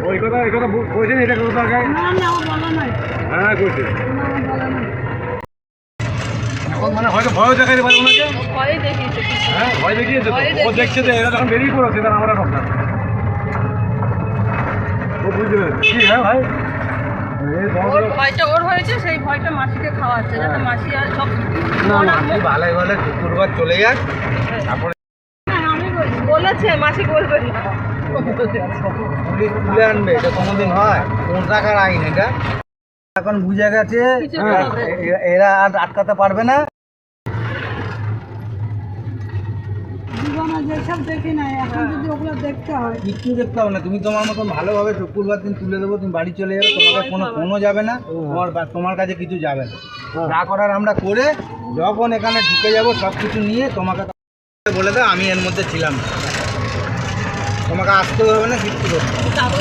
ওই কথা এই কথা বলছেন, এটা কথা হ্যাঁ করছে। এখন মানে হয়তো ভয় দেখাতে পারে ওনাকে, হ্যাঁ ভয় দেখিয়েছে। ও দেখছে যে এরা যখন বেরিয়ে পড়েছে তখন আমরা কথা ও বুঝবে কি। হ্যাঁ ভাই, ভয়টা ওর হয়েছে, সেই ভয়টা মাসিকে খাওয়াচ্ছে যাতে মাসি আর সব ভালোই ভালো শুক্রবার চলে যাক। তারপরে বলেছে মাসি বলবেন না, পুলিশ তুলে আনবে, এটা কোনোদিন হয়? কোন টাকার আইন এটা? এখন বুঝে গেছে এরা আর আটকাতে পারবে না। কিচ্ছু দেখতে হবে না, তুমি তোমার মতন ভালোভাবে শুক্রবার দিন তুলে দেবো, তুমি বাড়ি চলে যাবে, তোমাকে কোনো ফোনও যাবে না, তোমার কাছে কিছু যাবে না। যা করার আমরা করে যখন এখানে ঢুকে যাব সব কিছু নিয়ে তোমাকে বলে দাও আমি এর মধ্যে ছিলাম, তোমাকে আসতে হবে না, কিচ্ছু করতে হবে।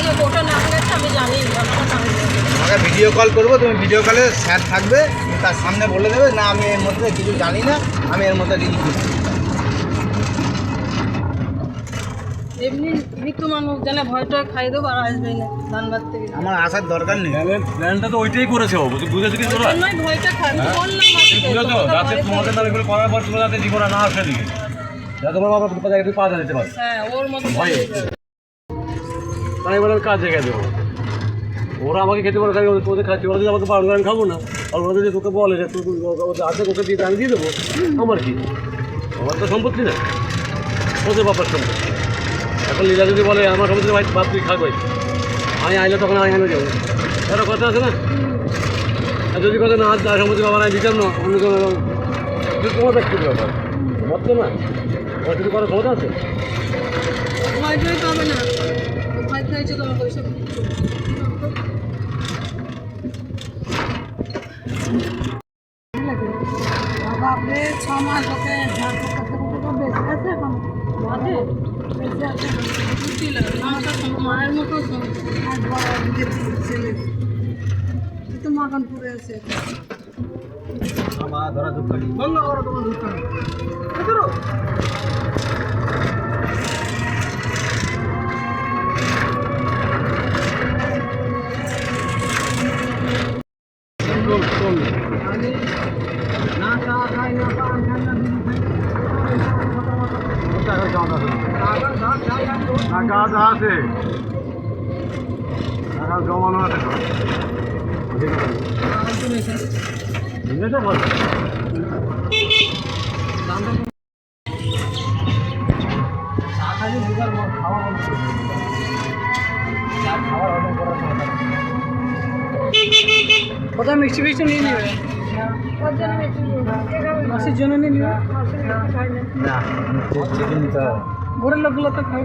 তোমাকে ভিডিও কল করবো, তুমি ভিডিও কলে স্যার থাকবে, তুমি তার সামনে বলে দেবে না আমি এর মধ্যে কিছু জানি না, আমি এর মধ্যে কিছু করছি। এমনি মৃত্যু মানুষ জানে ভয়টা খাই দেবো আর আসবে না ধানবাদ থেকে। আমার আসার দরকার নেই, প্ল্যানটা তো ওইটাই করেছে ও, বুঝেছো কি তোরা? ভয়টা খাই বুঝেছো, যাতে তোমাদের নামে এগুলো করার পর তোমরা যাতে জীবনে না আসে দিকে, যাতে তোমার বাবা জায়গায় পাওয়া যেতে পারে। হ্যাঁ ওর মতো ভয় তাই বলে কাজ জায়গায় দেবো। ওরা আমাকে খেতে পারে, ওদের খাচ্ছি, ওরা যদি আমাকে পালন আমি খাবো না। আর ওরা যদি তোকে বলে যে তুই আছে ওকে দিয়ে আমি দিয়ে দেবো, আমার কি? আমার তো সম্পত্তি না, ওদের বাবার সম্পত্তি। এখন লীলা যদি বলে আমার সম্পত্তি ভাই বাপ তুই খাক ভাই, আমি আইলে তখন আমি আইনে যাবো, একটা কথা আছে না? আর যদি কথা না আজ তার সম্পত্তি বাবা আমি দিতাম না, অন্য কোনো তোমার ব্যক্তির ব্যাপার বলতো না, ওর কিছু করার ক্ষমতা আছে? ভয়টাই পাবে না, ভয় খাইছে তোমাকে ওইসব। বাপরে 6 মাস ওকে বেঁচে আছে এখন বেঁচে আছে, মায়ের মতো ছেলে তো মাগানপুরে আছে। ধরা ধূপকাঠি বন্ধ করো, তোমার ধূপকাঠি না চা খাই না পান খাই না বিড়ি খাই না, টাকা আছে, টাকা জমানো আছে তো, বুঝেছো বল? কোথাও মিষ্টি ফিষ্টি নিয়ে নেবে, মাসির জন্য নিয়ে নেবে। না ঘরের লোকগুলো তো খাই,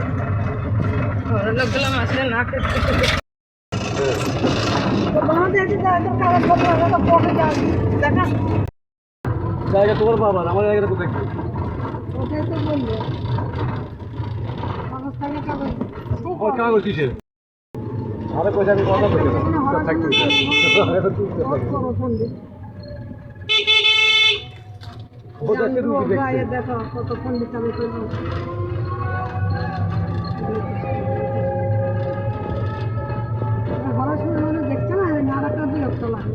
ঘরের লোকগুলো মাসে না খেতে জায়গা তোমার বাবার, আমার জায়গাটা কোথায়? কাগজ কিসের? আরে পয়সা আমি কথা বলছি দেখো কত পন্ডিত আমি করবো। দেখছে না নাড়াটা বিরক্ত লাগে।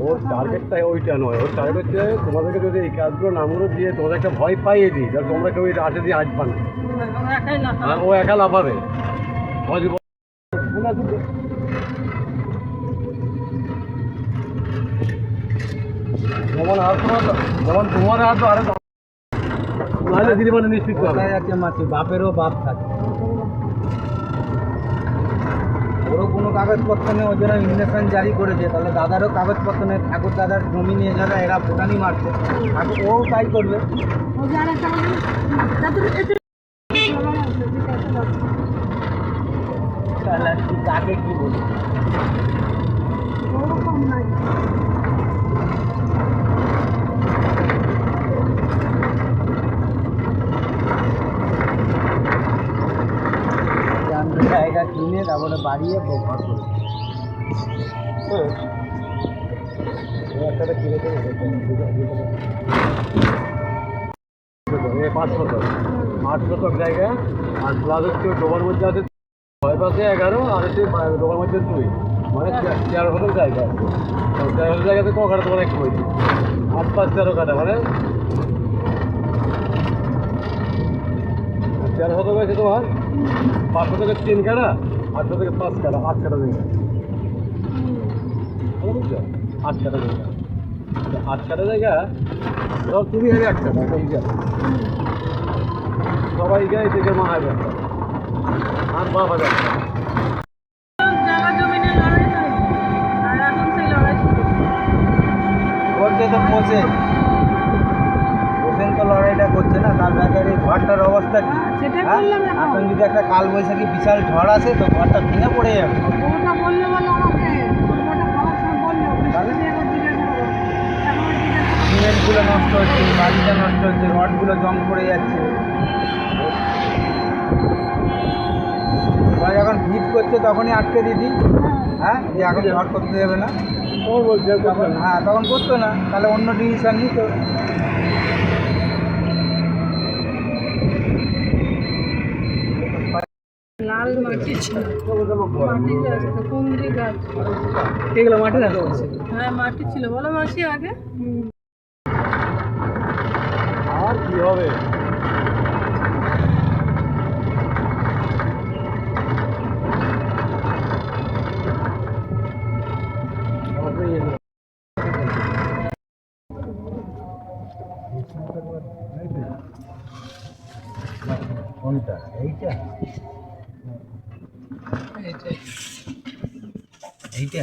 ওর টার্গেটটা ওইটা নয়, ওর টার্গেট হচ্ছে তোমাদেরকে যদি এই কাজগুলো নামগুলো দিয়ে তোমাদের একটা ভয় পাইয়ে দিই, যাতে তোমরা কেউ এটা আসে দিয়ে আসবা না, ও একা লাফাবে। যেমন আর যেমন তোমার হাত আরে নাহলে দিদি মানে নিশ্চিত আছে মাছি, বাপেরও বাপ থাকে, ওরও কোনো কাগজপত্র নেই, ওই জন্য ইনভেস্টমেন্ট জারি করেছে। তাহলে দাদারও কাগজপত্র নেই, ঠাকুর দাদার জমি নিয়ে যারা এরা ভুটানি মারছে, ঠাকুর ও তাই করবে। তাকে কি বলবো? জায়গা কিনে তারপরে বাড়িয়ে ঘর করে। হ্যাঁ একটা কিনে দেবে 5 শতক 8 শতক জায়গা আর প্লাস হচ্ছে ডোবার মধ্যে আছে 6 পাশে 11 আর হচ্ছে ডোবার মধ্যে 2 মানে 13 শতক জায়গা আছে। 13 শতক জায়গাতে ক কাটা তোমার একটু হয়েছে 8 5 13 কাটা মানে 13 শতক হয়েছে তোমার 5 শতকের 3 কাটা 8 শতকের 5 কাটা 8 কাটা জায়গা বুঝছো 8 কাটা জায়গা 8 কাটা জায়গা ধর তুমি হবে 1 কাটা এই যে সবাই গায়ে থেকে মাহাবে আর বাবা যায় জায়গা জমি নিয়ে লড়াই হয় আর এখন সেই লড়াই শুরু। করছে তো পোষেন তো লড়াইটা করছে না, তার জায়গায় এই ঘরটার অবস্থা কি? সেটা হ্যাঁ? বললাম না। এখন যদি একটা কাল বৈশাখী বিশাল ঝড় আসে তো ঘরটা ভেঙে পড়ে যাবে। ওটা বললে বলে আমাকে ওটা খাওয়ার সময় বললো বৃষ্টি এখন জিজ্ঞাসা করো এখন জিজ্ঞাসা সিমেন্টগুলো নষ্ট হচ্ছে, বালিটা নষ্ট হচ্ছে, রডগুলো জং পড়ে যাচ্ছে। ওরা যখন ভিড় করছে তখনই আটকে দিদি, হ্যাঁ যে এখন ঝড় করতে দেবে না, ওর বলছে তখন হ্যাঁ তখন করতো না, তাহলে অন্য ডিসিশন নিত। লাল মাটি ছিল মাটি গাছ তো কুমড়ি গাছ এগুলো মাঠে না হ্যাঁ মাটি ছিল বলো মাসি আগে আর কি হবে কোনটা এইটা এইটা